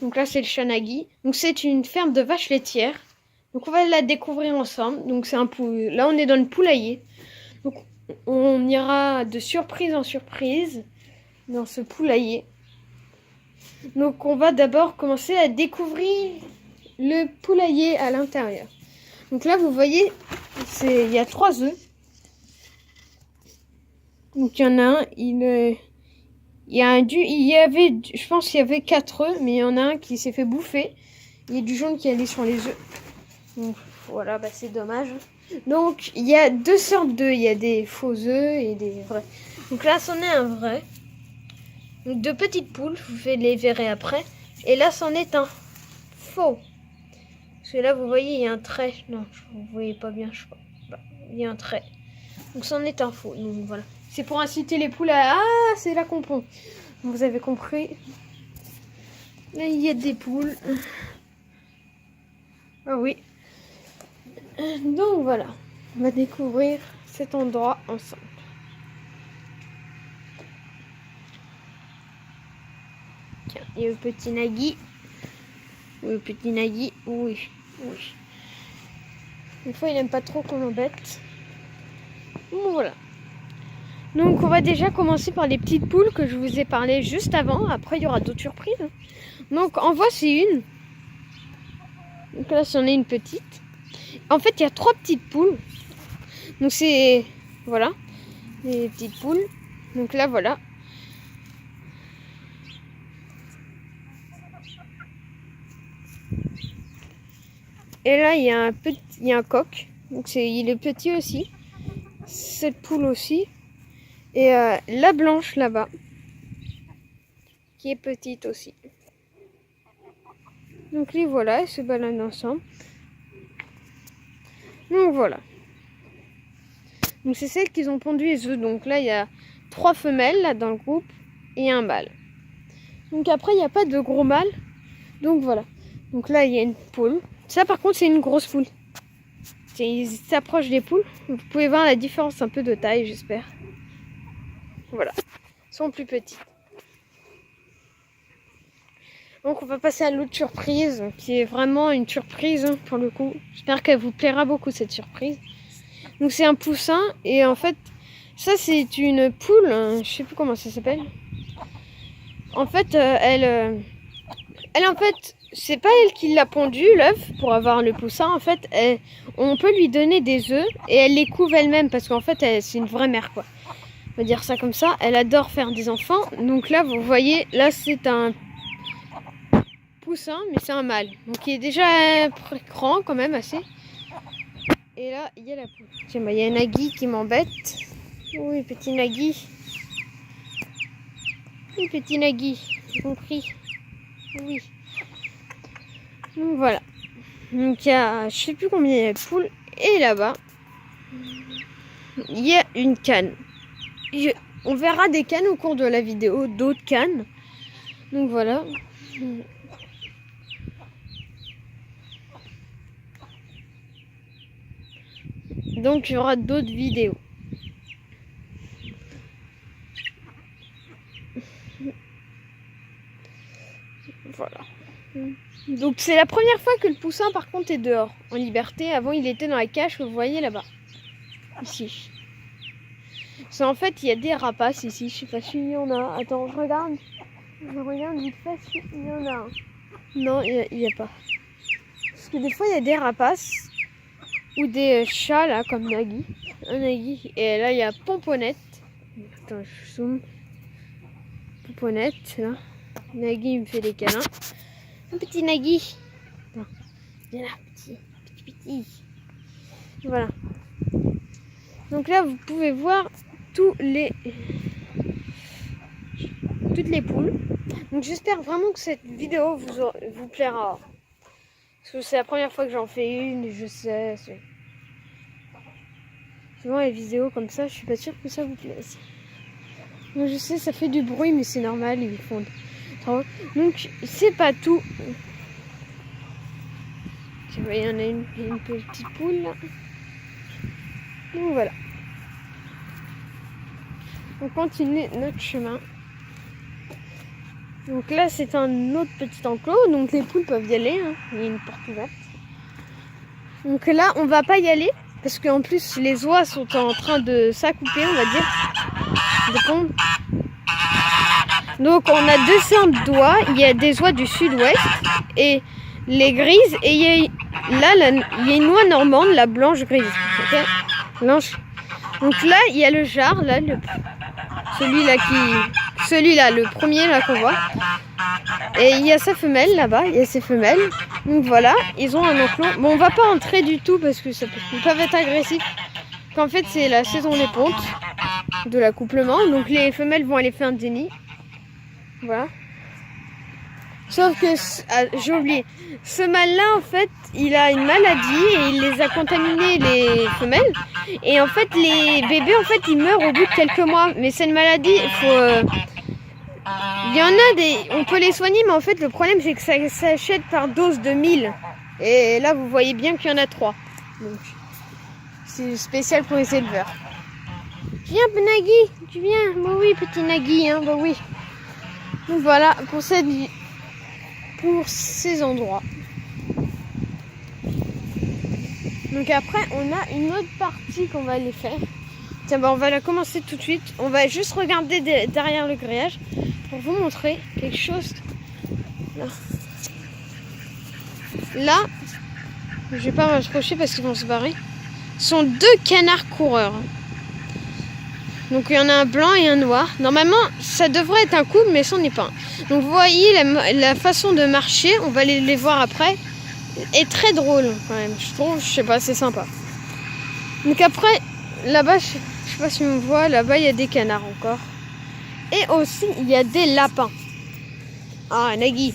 Donc là, c'est le chat Nagui. Donc c'est une ferme de vaches laitières. Donc on va la découvrir ensemble. Donc c'est un poulailler. Là, on est dans le poulailler. Donc on ira de surprise en surprise dans ce poulailler. Donc on va d'abord commencer à découvrir le poulailler à l'intérieur. Donc là, vous voyez, il y a 3 œufs. Donc il y en a un, il y avait, je pense qu'il y avait 4 œufs, mais il y en a un qui s'est fait bouffer. Il y a du jaune qui est allé sur les œufs. Donc voilà, bah c'est dommage. Donc il y a 2 sortes d'œufs, il y a des faux œufs et des vrais. Donc là, c'en est un vrai. Donc 2 petites poules, vous les verrez après. Et là, c'en est un faux. Parce que là, vous voyez, il y a un trait. Non, vous voyez pas bien, je crois. Bah, il y a un trait. Donc c'en est un faux. Donc voilà. C'est pour inciter les poules à... Ah, c'est là qu'on pond. Vous avez compris. Là, il y a des poules. Ah oui. Donc voilà. On va découvrir cet endroit ensemble. Tiens, il y a le petit Nagui. Le petit Nagui. Oui. Oui. Une fois, il n'aime pas trop qu'on l'embête. Bon, voilà. Donc on va déjà commencer par les petites poules que je vous ai parlé juste avant. Après il y aura d'autres surprises. Donc en voici une. Donc là c'en est une petite. En fait il y a 3 petites poules. Donc c'est... Voilà. Les petites poules. Donc là voilà. Et là il y a un coq. Donc il est petit aussi. Cette poule aussi. Et la blanche là-bas. Qui est petite aussi. Donc les voilà, elles se baladent ensemble. Donc voilà. Donc c'est celles qui ont pondu les œufs. Donc là il y a 3 femelles là dans le groupe et un mâle. Donc après il n'y a pas de gros mâle. Donc voilà. Donc là il y a une poule. Ça par contre c'est une grosse poule. Ils s'approchent des poules. Vous pouvez voir la différence un peu de taille, j'espère. Voilà. Ils sont plus petits. Donc on va passer à l'autre surprise, qui est vraiment une surprise pour le coup. J'espère qu'elle vous plaira beaucoup cette surprise. Donc c'est un poussin et en fait ça c'est une poule, je sais plus comment ça s'appelle. En fait elle en fait c'est pas elle qui l'a pondu l'œuf pour avoir le poussin. En fait on peut lui donner des œufs et elle les couve elle-même parce qu'en fait c'est une vraie mère quoi. On va dire ça comme ça. Elle adore faire des enfants. Donc là vous voyez là c'est un poussin mais c'est un mâle. Donc il est déjà grand quand même assez. Et là, il y a la poule. Tiens, bah, il y a un Nagui qui m'embête. Oui, petit Nagui. Oui, petit Nagui. J'ai compris. Oui. Donc voilà. Donc il y a, je sais plus combien il y a de poules. Et là-bas, il y a une canne. On verra des cannes au cours de la vidéo, d'autres cannes. Donc voilà. Donc il y aura d'autres vidéos. Voilà. Donc c'est la première fois que le poussin par contre est dehors, en liberté. Avant il était dans la cage que vous voyez là-bas. Ici. C'est en fait il y a des rapaces ici. Je sais pas s'il y en a. Attends, je regarde. Je regarde vite fait s'il y en a un. Non, il n'y a pas. Parce que des fois il y a des rapaces. Ou des chats là comme Nagui. Un Nagui. Et là il y a Pomponnette. Attends, je zoome. Pomponnette là. Nagui il me fait des câlins. Un petit Nagui. Non. Viens là, petit. Voilà. Donc là vous pouvez voir toutes les poules. Donc j'espère vraiment que cette vidéo vous plaira. Parce que c'est la première fois que j'en fais une et je sais. Souvent les vidéos comme ça, je suis pas sûre que ça vous plaise. Moi je sais, ça fait du bruit, mais c'est normal, ils font. Donc c'est pas tout. Tu vois, il y en a une petite poule là. Donc voilà. On continue notre chemin. Donc là, c'est un autre petit enclos. Donc les poules peuvent y aller. Hein. Il y a une porte ouverte. Donc là, on va pas y aller. Parce qu'en plus, les oies sont en train de s'accouper, on va dire. De pondre. Donc on a deux sortes d'oies. Il y a des oies du sud-ouest et les grises. Et il y a, il y a une oie normande, la blanche-grise. Okay, blanche. Donc là, il y a le jar, là, celui-là, le premier là qu'on voit. Et il y a sa femelle là-bas, il y a ses femelles. Donc voilà, ils ont un enclos. Bon, on va pas entrer du tout parce que ils peuvent être agressifs. Qu'en fait, c'est la saison des pontes, de l'accouplement. Donc les femelles vont aller faire des nids. Voilà. Sauf que, j'ai oublié, ce mâle-là, en fait, il a une maladie et il les a contaminés, les femelles. Et en fait, les bébés, en fait, ils meurent au bout de quelques mois. Mais c'est une maladie, il faut... il y en a on peut les soigner, mais en fait, le problème, c'est que ça s'achète par dose de 1000. Et là, vous voyez bien qu'il y en a 3. Donc, c'est spécial pour les éleveurs. Viens, Nagui, tu viens? Bah oui, petit Nagui, hein, bah oui. Donc voilà, pour ces endroits. Donc après, on a une autre partie qu'on va aller faire. Tiens, bah on va la commencer tout de suite. On va juste regarder derrière le grillage pour vous montrer quelque chose. Là, je vais pas m'approcher parce qu'ils vont se barrer. Ce sont deux canards coureurs. Donc il y en a un blanc et un noir. Normalement, ça devrait être un couple, mais c'en est pas un. Donc vous voyez la façon de marcher, on va les voir après, est très drôle quand même. Je trouve, je sais pas, c'est sympa. Donc après, là-bas, je sais pas si on voit, là-bas il y a des canards encore. Et aussi, il y a des lapins. Ah, Nagui.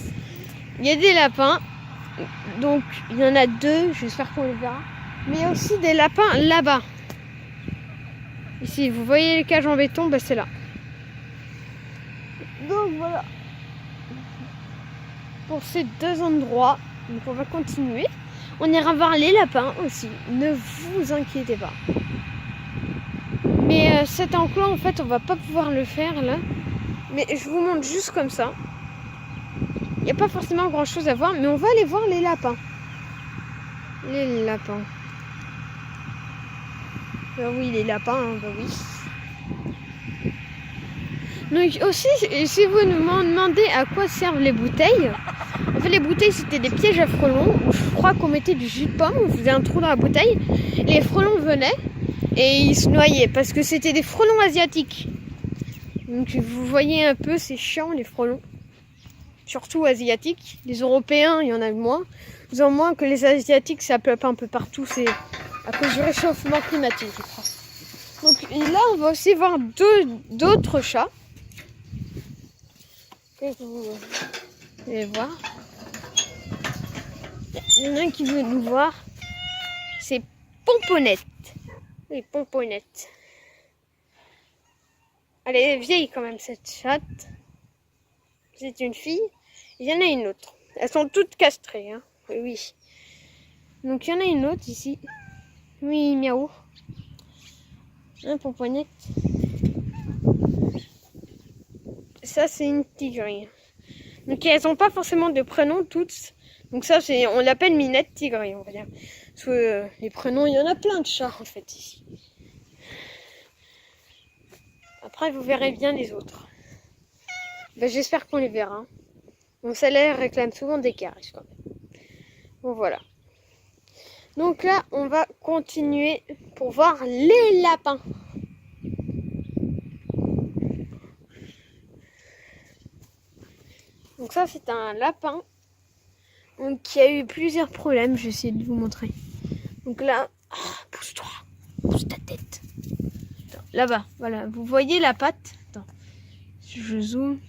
Il y a des lapins. Donc il y en a deux, j'espère qu'on les verra. Mais il y a aussi des lapins là-bas. Ici, vous voyez les cages en béton, bah c'est là. Donc voilà. Pour ces deux endroits, donc on va continuer. On ira voir les lapins aussi. Ne vous inquiétez pas. Mais cet enclos, en fait, on va pas pouvoir le faire là. Mais je vous montre juste comme ça. Il n'y a pas forcément grand chose à voir, mais on va aller voir les lapins. Les lapins. Bah oui, les lapins, hein, bah oui. Donc aussi, si vous me demandez à quoi servent les bouteilles, en fait les bouteilles c'était des pièges à frelons où je crois qu'on mettait du jus de pomme, on faisait un trou dans la bouteille, les frelons venaient et ils se noyaient parce que c'était des frelons asiatiques. Donc vous voyez un peu, c'est chiant les frelons, surtout asiatiques. Les Européens, il y en a moins, ils ont moins que les Asiatiques, ça peuple un peu partout, c'est à cause du réchauffement climatique je crois. Donc là on va aussi voir d'autres chats. Vous allez voir. Il y en a un qui veut nous voir. C'est Pomponnette. Oui, Pomponnette. Elle est vieille quand même cette chatte. C'est une fille. Il y en a une autre. Elles sont toutes castrées. Hein. Oui. Donc il y en a une autre ici. Oui, miaou. Un Pomponnette. Ça c'est une tigrée. Donc elles n'ont pas forcément de prénom toutes. Donc ça c'est, on l'appelle Minette tigrée, on va dire. Parce que les prénoms, il y en a plein de chats en fait ici. Après vous verrez bien les autres. Ben, j'espère qu'on les verra. Mon salaire réclame souvent des caresses quand même. Bon voilà. Donc là on va continuer pour voir les lapins. Donc ça c'est un lapin donc, qui a eu plusieurs problèmes. Je vais essayer de vous montrer. Donc là, pousse-toi, pousse ta tête. Là-bas, voilà, vous voyez la patte. Attends, je zoome.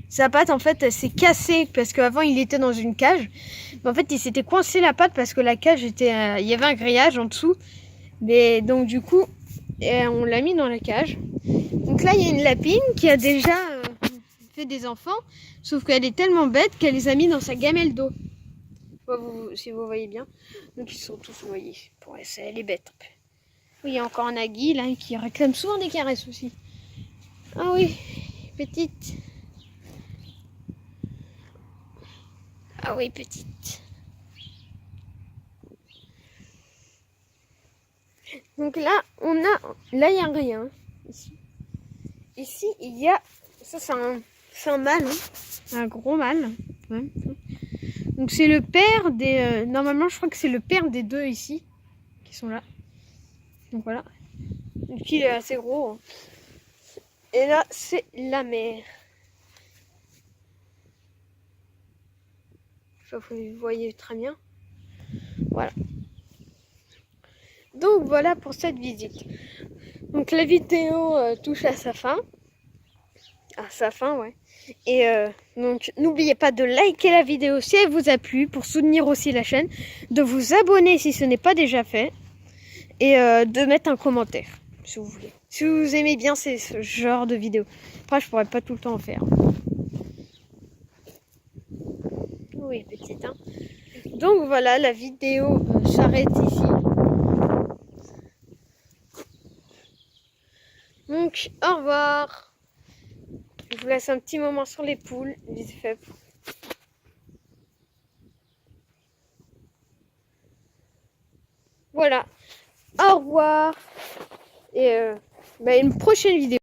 Sa patte en fait elle s'est cassée parce qu'avant il était dans une cage. Mais en fait il s'était coincé la patte parce que la cage était, il y avait un grillage en dessous. Mais donc du coup on l'a mis dans la cage. Donc là il y a une lapine qui a déjà fait des enfants, sauf qu'elle est tellement bête qu'elle les a mis dans sa gamelle d'eau. Si vous voyez bien. Donc ils sont tous noyés. Pour elle est bête. Oui, il y a encore un Nagui là qui réclame souvent des caresses aussi. Ah oui, petite. Ah oui, petite. Donc là, là, il n'y a rien. Ici, il y a, ça c'est un mâle, hein. Un gros mâle. Ouais. Donc c'est le père des, normalement je crois que c'est le père des deux ici, qui sont là. Donc voilà. Donc il est assez gros, hein. Et là, c'est la mère. Je sais pas si vous voyez très bien. Voilà. Donc voilà pour cette visite. Donc la vidéo touche à sa fin. À sa fin, ouais. Et donc n'oubliez pas de liker la vidéo si elle vous a plu, pour soutenir aussi la chaîne, de vous abonner si ce n'est pas déjà fait, et de mettre un commentaire si vous voulez. Si vous aimez bien ce genre de vidéo. Après je pourrais pas tout le temps en faire. Oui, petite, hein. Donc voilà, la vidéo s'arrête ici. Donc au revoir. Je vous laisse un petit moment sur les poules, vite fait. Voilà. Au revoir. Et une prochaine vidéo.